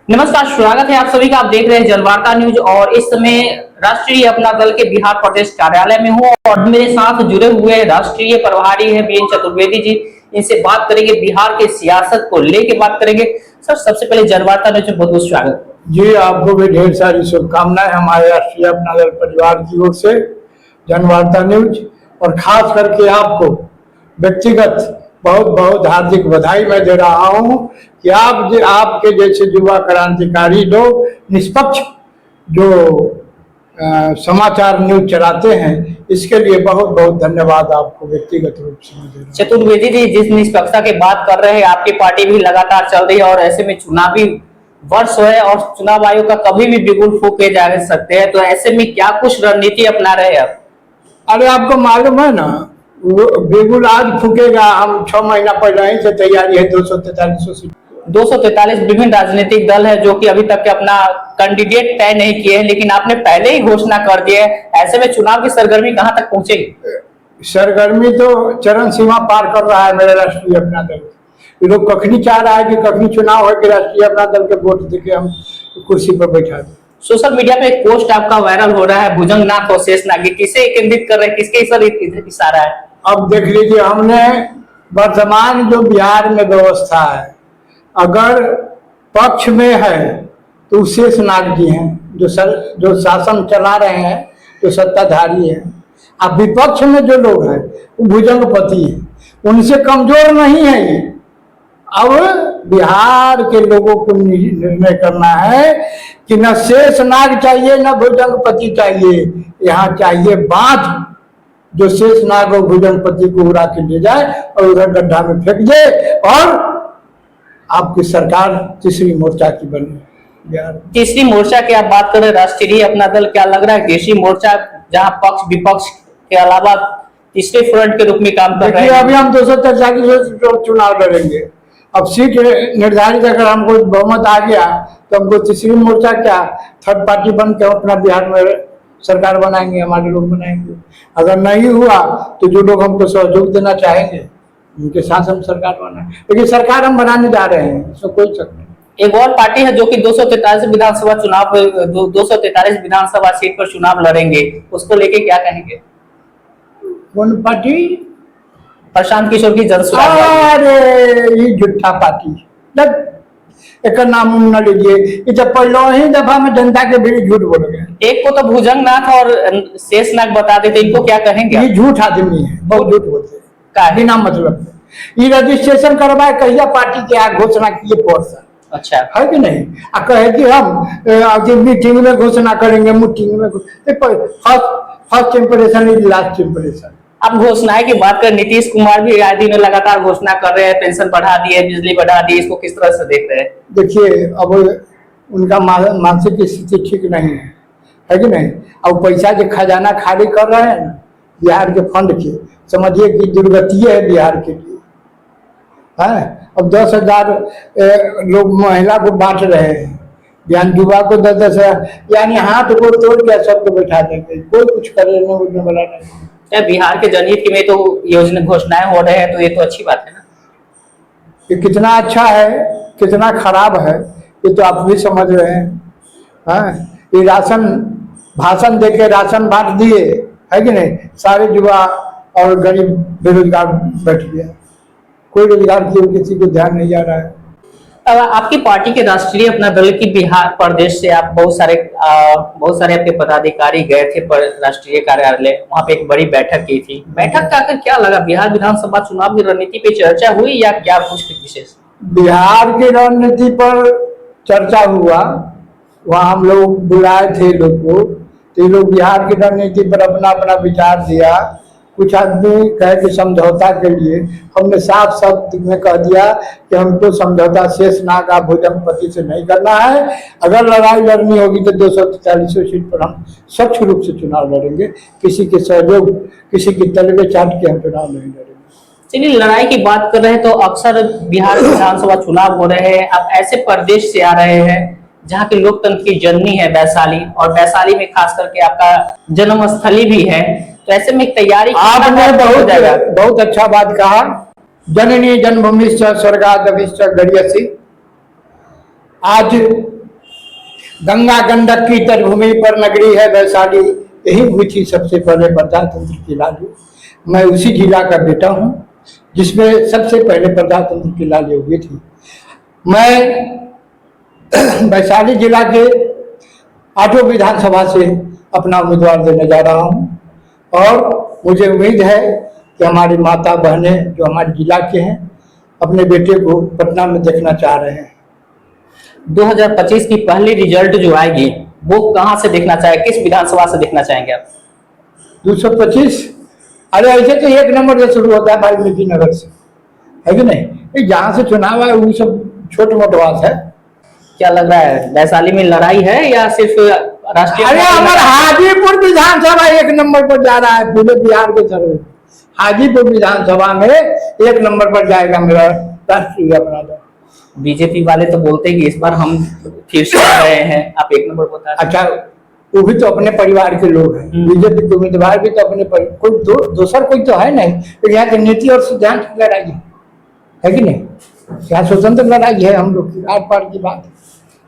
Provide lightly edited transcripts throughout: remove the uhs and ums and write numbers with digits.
नमस्कार, स्वागत है आप सभी का। आप देख रहे हैं जनवार्ता न्यूज और इस समय राष्ट्रीय अपना दल के बिहार प्रदेश कार्यालय में हूँ और मेरे साथ जुड़े हुए राष्ट्रीय प्रभारी है बीएन चतुर्वेदी जी। इनसे बात करेंगे, बिहार के सियासत को लेके बात करेंगे। सर, सबसे पहले जनवार्ता न्यूज में बहुत बहुत स्वागत जी। आपको भी ढेर सारी शुभकामनाएं हमारे राष्ट्रीय अपना दल परिवार की ओर से जनवार्ता न्यूज, और खास करके आपको व्यक्तिगत बहुत बहुत हार्दिक बधाई मैं दे रहा हूं कि आपके जैसे युवा क्रांतिकारी लोग निष्पक्ष जो समाचार न्यूज चलाते हैं, इसके लिए बहुत बहुत धन्यवाद आपको व्यक्तिगत रूप से मैं दे रहा हूं। चतुर्वेदी जी, जिस निष्पक्षता की बात कर रहे हैं, आपकी पार्टी भी लगातार चल रही है और ऐसे में चुनावी वर्ष है और चुनाव आयोग का कभी भी बिगुल फूके जा सकते हैं, तो ऐसे में क्या कुछ रणनीति अपना रहे हैं आप? अरे आपको मालूम है ना, वो बिगुल आज फूकेगा। हम 6 महीना पहले ही से तैयारी है 243 सीट। 243 विभिन्न राजनीतिक दल है जो कि अभी तक अपना कैंडिडेट तय नहीं किए हैं, लेकिन आपने पहले ही घोषणा कर दी है। ऐसे में चुनाव की सरगर्मी कहां तक पहुंचेगी? सरगर्मी तो चरम सीमा पार कर रहा है मेरा राष्ट्रीय अपना दल। ये लोग कखनी चाह रहा है कि कखनी चुनाव है कि राष्ट्रीय अपना दल के वोट देके हम कुर्सी पर बैठा दें। सोशल मीडिया पे एक पोस्ट आपका वायरल हो रहा है, भुजंगनाथ और शेषनाग, किसे केंद्रित कर रहे हैं, किसके इशारा है? अब देख लीजिए, हमने वर्तमान जो बिहार में व्यवस्था है, अगर पक्ष में है तो शेषनाग जी हैं, जो शासन चला रहे हैं, जो सत्ताधारी हैं। अब विपक्ष में जो लोग हैं वो भुजंगपति हैं, उनसे कमजोर नहीं है ये। अब बिहार के लोगों को निर्णय करना है कि न शेषनाग चाहिए न भुजंगपति चाहिए, यहाँ चाहिए बाँझ जो शेषनाग और भुजंगपति को उड़ा के ले जाए और उधर गड्ढा में फेंक दे, और आपकी सरकार तीसरी मोर्चा की बने। बिहार तीसरी मोर्चा की आप बात करें, राष्ट्रीय अपना दल क्या लग रहा है तीसरी मोर्चा, जहां पक्ष विपक्ष के अलावा तीसरे फ्रंट के रूप में काम कर रहे हैं? अभी हम 243 चुनाव लड़ेंगे। अब सीट निर्धारित अगर हमको बहुमत आ गया तो हमको तीसरी मोर्चा क्या, थर्ड पार्टी बन के अपना बिहार में सरकार बनाएंगे, हमारे लोग बनाएंगे। अगर नहीं हुआ तो जो लोग हमको सहयोग देना चाहेंगे उनके साथ हम सरकार बनाएंगे, लेकिन सरकार हम बनाने जा रहे हैं, इसमें कोई शक नहीं। एक और पार्टी है जो कि 243 विधानसभा चुनाव 243 विधानसभा सीट पर चुनाव लड़ेंगे, उसको लेके क्या कहेंगे? कौन पार्टी? प्रशांत किशोर की जनसुराज। अरे ये झूठा पार्टी, एक नाम न लीजिए। ये जब पहले ही दफा में जनता के भी झूठ बोल गए। एक को तो भुजंगनाथ और शेषनाग बता देते, इनको क्या कहेंगे? ये झूठ आदमी है, बहुत झूठ बोलते हैं बिना मतलब। ये रजिस्ट्रेशन करवाए कहिया पार्टी के घोषणा किए पर्सन, अच्छा है कि नहीं? कहे कि हम मीटिंग में घोषणा करेंगे, मीटिंग में first impression is last impression. अब घोषणाएं की बात कर, नीतीश कुमार भी आए दिन लगातार घोषणा कर रहे हैं, पेंशन बढ़ा दिए, बिजली बढ़ा दी, इसको किस तरह से देख रहे हैं? देखिए, अब उनका मानसिक स्थिति ठीक नहीं है कि नहीं? अब पैसा जो खजाना खाली कर रहे हैं ना बिहार के फंड के, समझिए कि दुर्गति है बिहार के लिए। है अब 10,000 लोग महिला को बांट रहे हैं, बयान युवा को 10,000, यानी हाथ को तोड़ के सबको बैठा देंगे, कोई कुछ करने वाला नहीं। बिहार के जनहित में तो योजना घोषणाएं हो रहे हैं, तो ये तो अच्छी बात है ना। ये कितना अच्छा है कितना खराब है ये तो आप भी समझ रहे हैं। ये राशन भाषण देके राशन बांट दिए, है कि नहीं? सारे युवा और गरीब बेरोजगार बैठ गया, कोई रोजगार की किसी को ध्यान नहीं जा रहा है। आपकी पार्टी के राष्ट्रीय अपना दल की बिहार प्रदेश से आप बहुत सारे आपके पदाधिकारी गए थे पर राष्ट्रीय कार्यालय, वहां पे एक बड़ी बैठक की थी। बैठक का आकर क्या लगा? बिहार विधानसभा चुनाव की रणनीति पे चर्चा हुई या क्या कुछ विशेष? बिहार की रणनीति पर चर्चा हुआ, वहाँ हम लोग बुलाए थे लोग को, तो लोग बिहार की रणनीति पर अपना अपना विचार दिया। कुछ आदमी कहे कि समझौता के लिए, हमने साफ शब्द में कह दिया कि हमको समझौता शेषनाग और भुजंगपति से नहीं करना है। अगर लड़ाई लड़नी होगी तो 243 सीट पर हम स्वच्छ रूप से चुनाव लड़ेंगे, किसी के सहयोग किसी की तलबे चाट के हम चुनाव नहीं लड़ेंगे। चलिए, लड़ाई की बात कर रहे हैं तो अक्सर बिहार विधानसभा चुनाव हो रहे हैं, आप ऐसे प्रदेश से आ रहे हैं जहाँ के लोकतंत्र की जननी है वैशाली, और वैशाली में खास करके आपका जन्मस्थली भी है, तो ऐसे में तैयारी आपने बहुत अच्छा बात कहा। जननी जन्मभूमि स्वर्गादभिश्च गरीयसी। आज गंगा गंडक की तटभूमि पर नगरी है वैशाली, यही हुई थी सबसे पहले प्रजातंत्र की लाली। मैं उसी जिला का बेटा हूँ जिसमें सबसे पहले प्रजातंत्र की लाली हुई थी। मैं वैशाली जिला के आठों विधानसभा से अपना उम्मीदवार देने जा रहा हूँ और मुझे उम्मीद है कि हमारी माता बहनें जो हमारे जिला के हैं अपने बेटे को पटना में देखना चाह रहे हैं। 2025 की पहली रिजल्ट जो आएगी वो कहां से देखना चाहे, किस विधानसभा से देखना चाहेंगे आप? 225? अरे ऐसे तो 1 नंबर से शुरू होता है वाल्मीकि नगर से, है कि नहीं? जहाँ से चुनाव है वो सब छोट मोट बात है। क्या लग रहा है वैशाली में लड़ाई है या सिर्फ राष्ट्रीय? अरे हमारा हाजीपुर विधानसभा 1 नंबर पर जा रहा है पूरे बिहार के सर्वे। हाजीपुर विधानसभा में 1 नंबर पर जाएगा मेरा राष्ट्रीय अपना दल। बीजेपी वाले तो बोलते हैं कि इस बार हम फिर से आ रहे हैं, आप 1 नंबर बता रहे हैं। अच्छा, वो भी तो अपने परिवार के लोग हैं, बीजेपी के उम्मीदवार भी तो अपने कोई दूसर कोई तो है नहीं। तो यहाँ की नीति और सिद्धांत की लड़ाई है कि नहीं? क्या स्वतंत्र लड़ाई है हम लोग की, आर पार की बात है।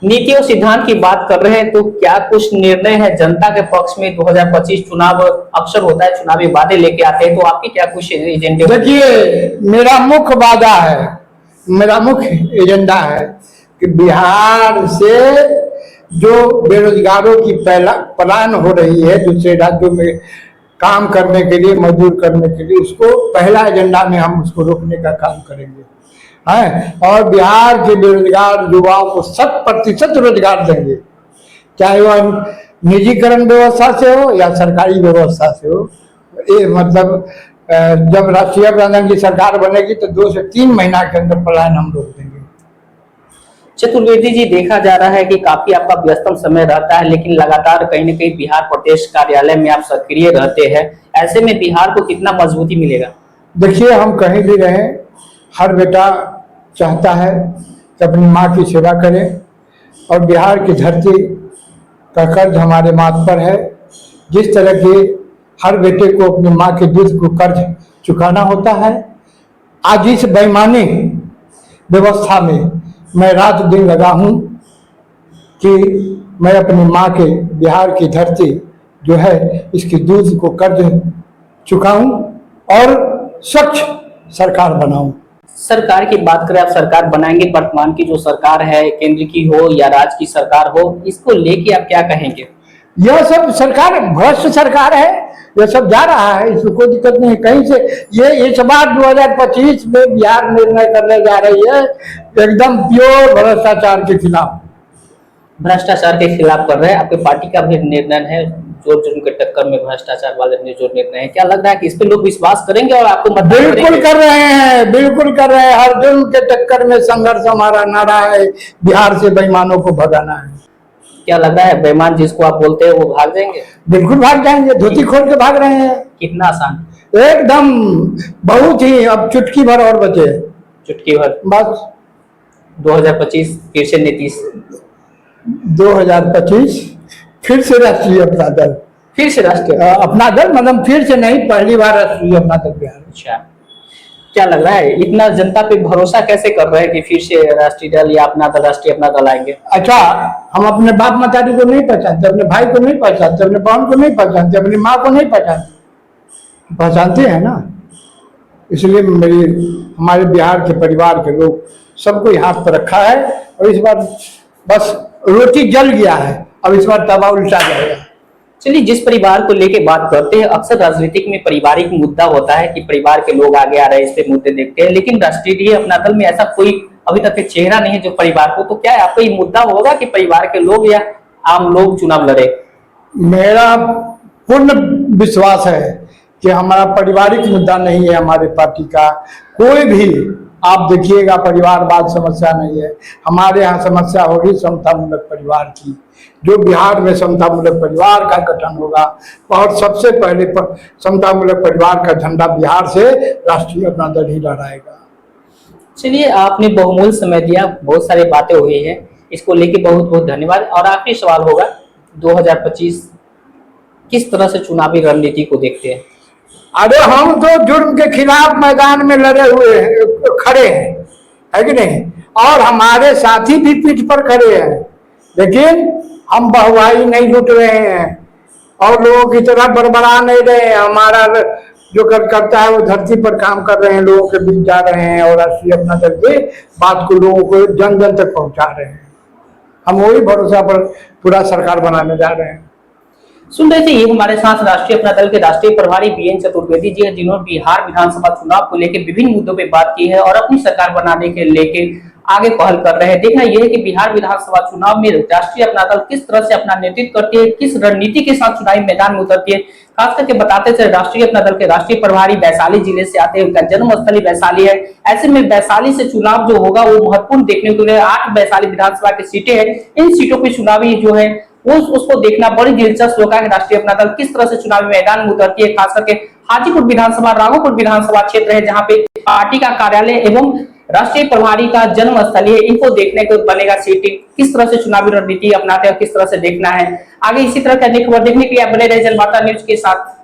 नीति और सिद्धांत की बात कर रहे हैं तो क्या कुछ निर्णय है जनता के पक्ष में? 2025 चुनाव अक्सर होता है, चुनावी वादे लेके आते हैं, तो आपकी क्या कुछ एजेंडे? देखिए, मेरा मुख्य वादा है, मेरा मुख्य एजेंडा है कि बिहार से जो बेरोजगारों की पलायन हो रही है दूसरे राज्यों में काम करने के लिए, मजदूर करने के लिए, उसको पहला एजेंडा में हम उसको रोकने का काम करेंगे है। और बिहार के बेरोजगार युवाओं को 100% रोजगार देंगे, चाहे वह निजीकरण व्यवस्था से हो या सरकारी व्यवस्था से हो। ये मतलब जब राष्ट्रीय प्रधान की सरकार बनेगी तो 2 से 3 महीना के अंदर पलायन हम रोक देंगे। चतुर्वेदी जी, देखा जा रहा है कि काफी आपका व्यस्तम समय रहता है, लेकिन लगातार कहीं न कहीं बिहार प्रदेश कार्यालय में आप सक्रिय रहते हैं। ऐसे में बिहार को कितना मजबूती मिलेगा? देखिए, हम कहीं भी रहें, हर बेटा चाहता है कि अपनी माँ की सेवा करे और बिहार की धरती का कर्ज हमारे माथ पर है। जिस तरह के हर बेटे को अपनी माँ के दूध को कर्ज चुकाना होता है, आज इस बेईमानी व्यवस्था में मैं रात दिन लगा हूँ कि मैं अपनी माँ के बिहार की धरती जो है इसकी दूध को कर्ज चुकाऊं और स्वच्छ सरकार बनाऊं। सरकार की बात करें, आप सरकार बनाएंगे, वर्तमान की जो सरकार है केंद्र की हो या राज्य की सरकार हो, इसको लेके आप क्या कहेंगे? यह सब सरकार भ्रष्ट सरकार है, यह सब जा रहा है, इसमें कोई दिक्कत नहीं। कहीं से ये इस बार 2025 में बिहार निर्णय करने जा रही है एकदम प्योर भ्रष्टाचार के खिलाफ। भ्रष्टाचार के खिलाफ कर रहे हैं, आपकी पार्टी का भी निर्णय है जोर जुर्म के टक्कर में भ्रष्टाचार वाले जो निर्णय है, क्या लग रहा है कि इस पे लोग विश्वास करेंगे और आपको मतदान करेंगे? बिल्कुल कर रहे हैं, बिल्कुल कर रहे हैं। हर जुर्म के टक्कर में संघर्ष हमारा नारा है, बिहार से बेईमानों को भगाना है। क्या लग रहा है बेईमान जिसको आप बोलते हैं वो भाग जाएंगे? बिल्कुल भाग जाएंगे, धोती खोल के भाग रहे हैं। कितना आसान? एकदम बहुत ही, अब चुटकी भर और बचे, चुटकी भर। बस 2025 फिर से नीतीश, 2025 फिर से राष्ट्रीय अपना दल, फिर से राष्ट्रीय अपना दल मतलब फिर से नहीं, पहली बार राष्ट्रीय अपना दल बिहार। अच्छा, क्या लग रहा है इतना जनता पे भरोसा कैसे कर रहे हैं कि फिर से राष्ट्रीय दल या अपना दल, राष्ट्रीय अपना दल आएंगे? अच्छा, हम अपने बाप मतारी को नहीं पहचानते, अपने भाई को नहीं पहचानते, अपने बहन को नहीं पहचानते, अपनी माँ को नहीं पहचानते, पहचानते हैं ना। इसलिए हमारे बिहार के परिवार के लोग सबको हाथ पर रखा है और इस बार बस रोटी जल गया है, अब इस बार तवा उल्टा जाएगा। चलिए, जिस परिवार को लेके बात करते हैं, अक्सर राजनीतिक में पारिवारिक मुद्दा होता है कि परिवार के लोग आगे आ रहे हैं, इस पे मुद्दे देखते हैं, लेकिन राष्ट्रीय अपना दल में ऐसा कोई अभी तक के चेहरा नहीं है जो परिवार को, तो क्या आपका ये मुद्दा होगा कि परिवार के लोग या आम लोग चुनाव लड़े? मेरा पूर्ण विश्वास है कि हमारा पारिवारिक मुद्दा नहीं है, हमारे पार्टी का कोई भी आप देखिएगा परिवारवाद समस्या नहीं है। हमारे यहाँ समस्या होगी समतामूलक परिवार की, जो बिहार में समतामूलक परिवार का गठन होगा और सबसे पहले समतामूलक परिवार का झंडा बिहार से राष्ट्रीय अपना दल ही लहराएगा। चलिए, आपने बहुमूल्य समय दिया, बहुत सारी बातें हुई है, इसको लेके बहुत बहुत धन्यवाद। और आखिरी सवाल होगा, 2025 किस तरह से चुनावी रणनीति को देखते हैं? अरे हम तो जुर्म के खिलाफ मैदान में लड़े हुए खड़े हैं, है कि नहीं, और हमारे साथी भी पीठ पर खड़े हैं, लेकिन हम बहुवाई नहीं लूट रहे हैं और लोगों की तरह बड़बड़ा नहीं रहे हैं। हमारा जो करता है वो धरती पर काम कर रहे हैं, लोगों के बीच जा रहे हैं और राष्ट्रीय अपना दल के बात को लोगों को जन जन तक पहुंचा रहे हैं। हम वही भरोसा पर पूरा सरकार बनाने जा रहे हैं। सुन रहे थे ये हमारे साथ राष्ट्रीय अपना दल के राष्ट्रीय प्रभारी बीएन चतुर्वेदी जी हैं, जिन्होंने बिहार विधानसभा चुनाव को लेकर विभिन्न मुद्दों पे बात की है और अपनी सरकार बनाने के लेके आगे पहल कर रहे हैं। देखना यह है कि बिहार विधानसभा चुनाव में राष्ट्रीय अपना दल किस तरह से अपना नेतृत्व करती है, किस रणनीति के साथ चुनावी मैदान में उतरती है। खास करके बताते थे राष्ट्रीय अपना दल के राष्ट्रीय प्रभारी वैशाली जिले से आते हैं, उनका जन्म स्थली वैशाली है। ऐसे में वैशाली से चुनाव जो होगा वो महत्वपूर्ण देखने को मिलेगा। 8 वैशाली विधानसभा की सीटें हैं, इन सीटों पर चुनावी जो है उसको देखना बड़ी दिलचस्प होगा कि राष्ट्रीय अपना दल किस तरह से चुनावी मैदान में उतरती है। खास करके हाजीपुर विधानसभा, राघोपुर विधानसभा क्षेत्र है जहां पे पार्टी का कार्यालय एवं राष्ट्रीय प्रभारी का जन्म स्थल है, इनको देखने को बनेगा सीटें किस तरह से चुनावी रणनीति अपनाते हैं, किस तरह से देखना है। आगे इसी तरह की अन्य खबर देखने के लिए आप बने रहे जनवार्ता न्यूज के साथ।